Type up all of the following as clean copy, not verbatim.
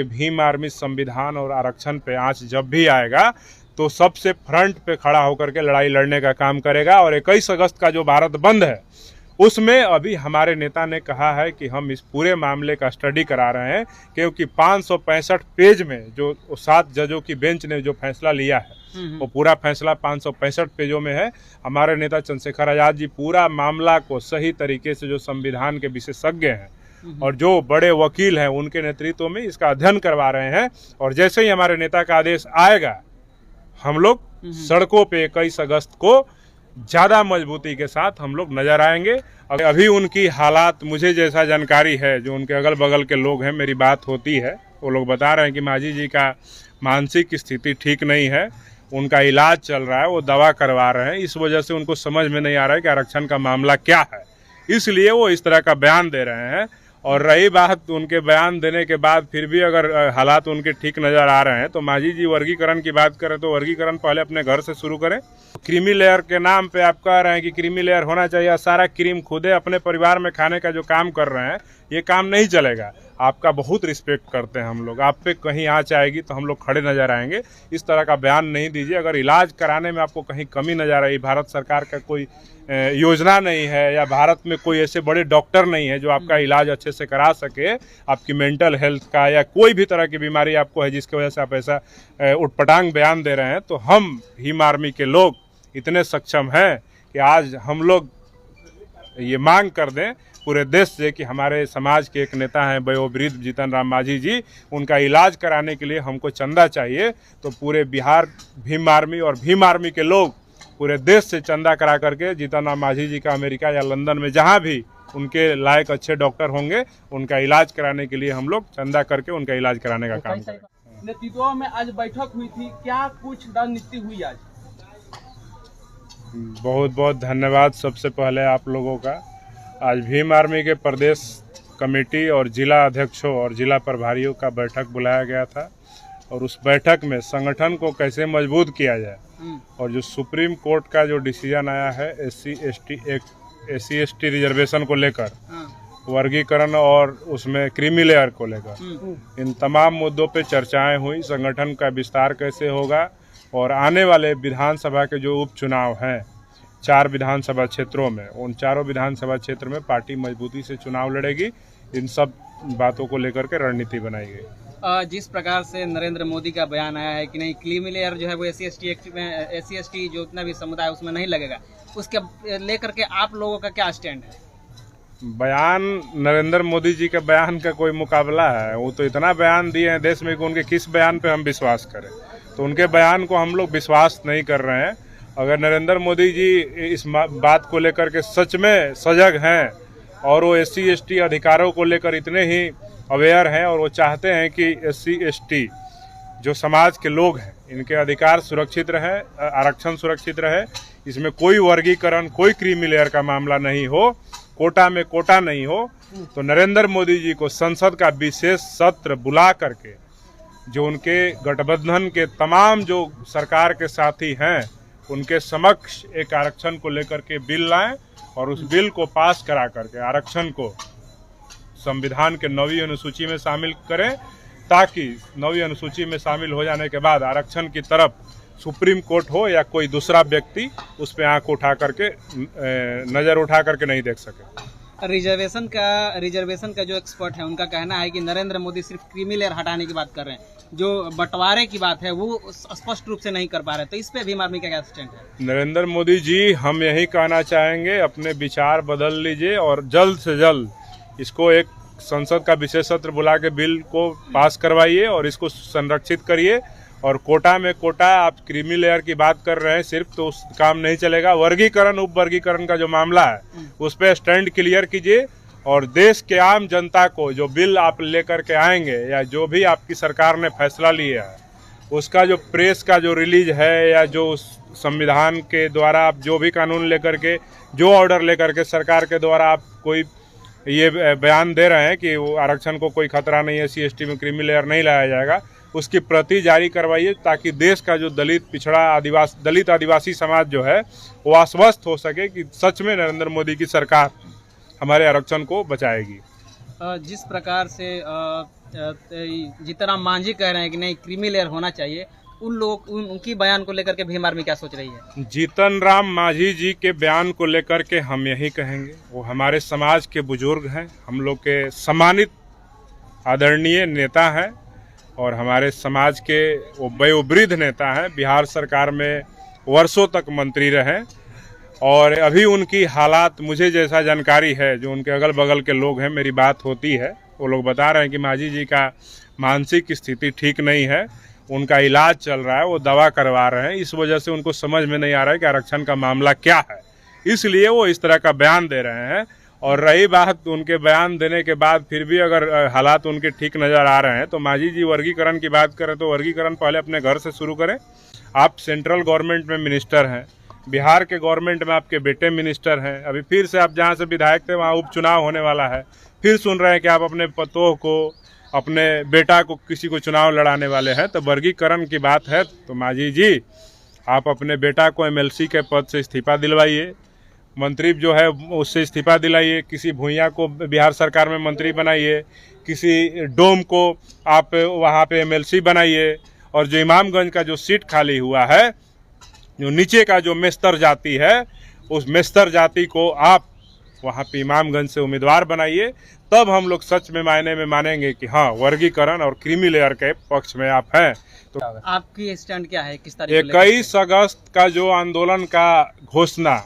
Bhim army संविधान और आरक्षण पे आंच जब भी आएगा तो सबसे फ्रंट पे खड़ा होकर के लड़ाई लड़ने का काम करेगा। और 21 अगस्त का जो भारत बंद है उसमें अभी हमारे नेता ने कहा है कि हम इस पूरे मामले का स्टडी करा रहे हैं, क्योंकि 565 पेज में जो 7 जजों की बेंच ने जो फैसला लिया है वो पूरा फैसला 565 पेजों में है। हमारे नेता चंद्रशेखर आजाद जी पूरा मामला को सही तरीके से, जो संविधान के विशेषज्ञ हैं और जो बड़े वकील हैं उनके नेतृत्व में इसका अध्ययन करवा रहे हैं। और जैसे ही हमारे नेता का आदेश आएगा हम लोग सड़कों पे 21 अगस्त को ज़्यादा मजबूती के साथ हम लोग नजर आएंगे। अभी उनकी हालात, मुझे जैसा जानकारी है, जो उनके अगल बगल के लोग हैं, मेरी बात होती है, वो लोग बता रहे हैं कि मांझी जी का मानसिक स्थिति ठीक नहीं है, उनका इलाज चल रहा है, वो दवा करवा रहे हैं, इस वजह से उनको समझ में नहीं आ रहा है कि आरक्षण का मामला क्या है, इसलिए वो इस तरह का बयान दे रहे हैं। और रही बात उनके बयान देने के बाद फिर भी अगर हालात उनके ठीक नज़र आ रहे हैं तो मांझी जी वर्गीकरण की बात करें तो वर्गीकरण पहले अपने घर से शुरू करें। क्रीमी लेयर के नाम पे आप कह रहे हैं कि क्रीमी लेयर होना चाहिए, सारा क्रीम खुदे अपने परिवार में खाने का जो काम कर रहे हैं ये काम नहीं चलेगा। आपका बहुत रिस्पेक्ट करते हैं हम लोग, आप पे कहीं आँच आएगी तो हम लोग खड़े नजर आएंगे। इस तरह का बयान नहीं दीजिए। अगर इलाज कराने में आपको कहीं कमी नजर आ रही, भारत सरकार का कोई योजना नहीं है या भारत में कोई ऐसे बड़े डॉक्टर नहीं है जो आपका इलाज अच्छे से करा सके, आपकी मेंटल हेल्थ का या कोई भी तरह की बीमारी आपको है जिसकी वजह से आप ऐसा उटपटांग बयान दे रहे हैं, तो हम भीम आर्मी के लोग इतने सक्षम हैं कि आज हम लोग ये मांग कर दें पूरे देश से कि हमारे समाज के एक नेता हैं वयोवृद्ध जीतन राम मांझी जी, उनका इलाज कराने के लिए हमको चंदा चाहिए। तो पूरे बिहार भीम आर्मी और भीम आर्मी के लोग पूरे देश से चंदा करा करके जीतन राम मांझी जी का अमेरिका या लंदन में जहां भी उनके लायक अच्छे डॉक्टर होंगे उनका इलाज कराने के लिए हम लोग चंदा करके उनका इलाज कराने का काम करेंगे। नेतृत्व में आज बैठक हुई थी, क्या कुछ रणनीति हुई आज? बहुत बहुत धन्यवाद सबसे पहले आप लोगों का। आज भीम आर्मी के प्रदेश कमेटी और जिला अध्यक्षों और जिला प्रभारियों का बैठक बुलाया गया था और उस बैठक में संगठन को कैसे मजबूत किया जाए और जो सुप्रीम कोर्ट का जो डिसीजन आया है एससी एसटी रिजर्वेशन को लेकर, वर्गीकरण और उसमें क्रीमी लेयर को लेकर, इन तमाम मुद्दों पे चर्चाएं हुई। संगठन का विस्तार कैसे होगा और आने वाले विधानसभा के जो उपचुनाव हैं 4 विधानसभा क्षेत्रों में, उन चारों विधानसभा क्षेत्र में पार्टी मजबूती से चुनाव लड़ेगी। इन सब बातों को लेकर के रणनीति बनाई गई। जिस प्रकार से नरेंद्र मोदी का बयान आया है कि नहीं क्रीमी लेयर जो है वो एससी एसटी जो इतना भी समुदाय उसमें नहीं लगेगा, उसके लेकर के आप लोगों का क्या स्टैंड है? बयान नरेंद्र मोदी जी के बयान का कोई मुकाबला है? वो तो इतना बयान दिए हैं देश में कि उनके किस बयान पे हम विश्वास करें? तो उनके बयान को हम लोग विश्वास नहीं कर रहे हैं। अगर नरेंद्र मोदी जी इस बात को लेकर के सच में सजग हैं और वो एससी एसटी अधिकारों को लेकर इतने ही अवेयर हैं और वो चाहते हैं कि एससी एसटी जो समाज के लोग हैं इनके अधिकार सुरक्षित रहे, आरक्षण सुरक्षित रहे, इसमें कोई वर्गीकरण, कोई क्रीमी लेयर का मामला नहीं हो, कोटा में कोटा नहीं हो, तो नरेंद्र मोदी जी को संसद का विशेष सत्र बुला करके जो उनके गठबंधन के तमाम जो सरकार के साथी हैं उनके समक्ष एक आरक्षण को लेकर के बिल लाएं और उस बिल को पास करा करके आरक्षण को संविधान के 9वीं अनुसूची में शामिल करें, ताकि 9वीं अनुसूची में शामिल हो जाने के बाद आरक्षण की तरफ सुप्रीम कोर्ट हो या कोई दूसरा व्यक्ति उस पर आंख उठा करके, नज़र उठा करके नहीं देख सके। रिजर्वेशन का जो एक्सपर्ट है उनका कहना है कि नरेंद्र मोदी सिर्फ क्रीमी लेयर हटाने की बात कर रहे हैं, जो बंटवारे की बात है वो स्पष्ट रूप से नहीं कर पा रहे। तो इस पे भीम आर्मी का क्या स्टैंड है? नरेंद्र मोदी जी, हम यही कहना चाहेंगे, अपने विचार बदल लीजिए और जल्द से जल्द इसको एक संसद का विशेष सत्र बुला के बिल को पास करवाइए और इसको संरक्षित करिए। और कोटा में कोटा, आप क्रीमी लेयर की बात कर रहे हैं सिर्फ, तो उस काम नहीं चलेगा। वर्गीकरण उप वर्गीकरण का जो मामला है उस पर स्टैंड क्लियर कीजिए और देश के आम जनता को जो बिल आप लेकर के आएंगे या जो भी आपकी सरकार ने फैसला लिया है उसका जो प्रेस का जो रिलीज है या जो संविधान के द्वारा आप जो भी कानून लेकर के, जो ऑर्डर लेकर के सरकार के द्वारा आप कोई ये बयान दे रहे हैं कि वो आरक्षण को कोई खतरा नहीं है, एससी एसटी में क्रीमी लेयर नहीं लाया जाएगा, उसकी प्रति जारी करवाइए ताकि देश का जो दलित, पिछड़ा, दलित आदिवासी समाज जो है वो आश्वस्त हो सके कि सच में नरेंद्र मोदी की सरकार हमारे आरक्षण को बचाएगी। जिस प्रकार से जीतनराम मांझी कह रहे हैं कि नहीं क्रीमी लेयर होना चाहिए, उनकी बयान को लेकर के भीम आर्मी क्या सोच रही है? जीतन राम मांझी जी के बयान को लेकर के हम यही कहेंगे, वो हमारे समाज के बुजुर्ग हैं, हम लोग के सम्मानित आदरणीय नेता हैं और हमारे समाज के वो वयोवृद्ध नेता हैं। बिहार सरकार में वर्षों तक मंत्री रहे और अभी उनकी हालात मुझे जैसा जानकारी है, जो उनके अगल बगल के लोग हैं, मेरी बात होती है, वो लोग बता रहे हैं कि मांझी जी का मानसिक स्थिति ठीक नहीं है, उनका इलाज चल रहा है, वो दवा करवा रहे हैं, इस वजह से उनको समझ में नहीं आ रहा है कि आरक्षण का मामला क्या है, इसलिए वो इस तरह का बयान दे रहे हैं। और रही बात उनके बयान देने के बाद फिर भी अगर हालात उनके ठीक नज़र आ रहे हैं तो मांझी जी वर्गीकरण की बात करें तो वर्गीकरण पहले अपने घर से शुरू करें। आप सेंट्रल गवर्नमेंट में मिनिस्टर हैं, बिहार के गवर्नमेंट में आपके बेटे मिनिस्टर हैं, अभी फिर से आप जहाँ से विधायक थे वहाँ उपचुनाव होने वाला है, फिर सुन रहे हैं कि आप अपने पतोह को, अपने बेटा को, किसी को चुनाव लड़ाने वाले हैं। तो वर्गीकरण की बात है तो मांझी जी आप अपने बेटा को एमएलसी के पद से इस्तीफा दिलवाइए, मंत्री जो है उससे इस्तीफा दिलाइए, किसी भूइयाँ को बिहार सरकार में मंत्री बनाइए, किसी डोम को आप वहाँ पे एमएलसी बनाइए, और जो इमामगंज का जो सीट खाली हुआ है, जो नीचे का जो मेस्तर जाति है, उस मेस्तर जाति को आप वहाँ पे इमामगंज से उम्मीदवार बनाइए, तब हम लोग सच में मायने में मानेंगे कि हाँ वर्गीकरण और क्रीमी लेयर के पक्ष में आप हैं। तो आपकी स्टैंड क्या है, किस तारीख को? 21 अगस्त का जो आंदोलन का घोषणा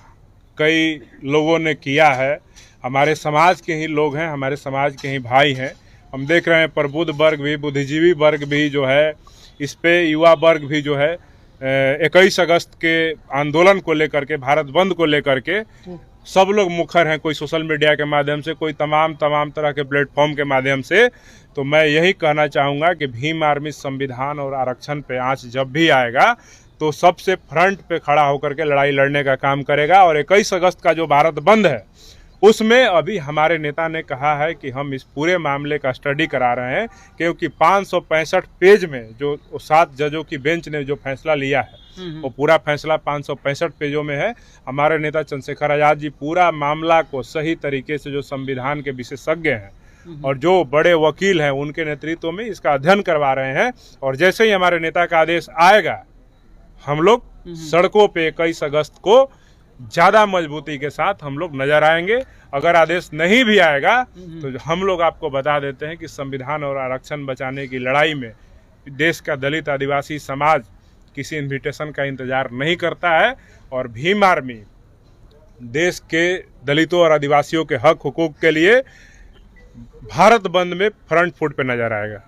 कई लोगों ने किया है, हमारे समाज के ही लोग हैं, हमारे समाज के ही भाई हैं, हम देख रहे हैं प्रबुद्ध वर्ग भी, बुद्धिजीवी वर्ग भी जो है, इस पे युवा वर्ग भी जो है 21 अगस्त के आंदोलन को लेकर के, भारत बंद को लेकर के सब लोग मुखर हैं, कोई सोशल मीडिया के माध्यम से, कोई तमाम तरह के प्लेटफॉर्म के माध्यम से। तो मैं यही कहना चाहूँगा कि भीम आर्मी संविधान और आरक्षण पे आँच जब भी आएगा तो सबसे फ्रंट पे खड़ा होकर के लड़ाई लड़ने का काम करेगा। और 21 अगस्त का जो भारत बंद है उसमें अभी हमारे नेता ने कहा है कि हम इस पूरे मामले का स्टडी करा रहे हैं, क्योंकि 565 पेज में जो 7 जजों की बेंच ने जो फैसला लिया है वो पूरा फैसला 565 पेजों में है। हमारे नेता चंद्रशेखर आजाद जी पूरा मामला को सही तरीके से, जो संविधान के विशेषज्ञ हैं और जो बड़े वकील हैं, उनके नेतृत्व में इसका अध्ययन करवा रहे हैं। और जैसे ही हमारे नेता का आदेश आएगा हम लोग सड़कों पे 21 अगस्त को ज़्यादा मजबूती के साथ हम लोग नजर आएंगे। अगर आदेश नहीं भी आएगा तो हम लोग आपको बता देते हैं कि संविधान और आरक्षण बचाने की लड़ाई में देश का दलित आदिवासी समाज किसी इन्विटेशन का इंतजार नहीं करता है, और भीम आर्मी देश के दलितों और आदिवासियों के हक हुकूक के लिए भारत बंद में फ्रंट फुट पे नजर आएगा।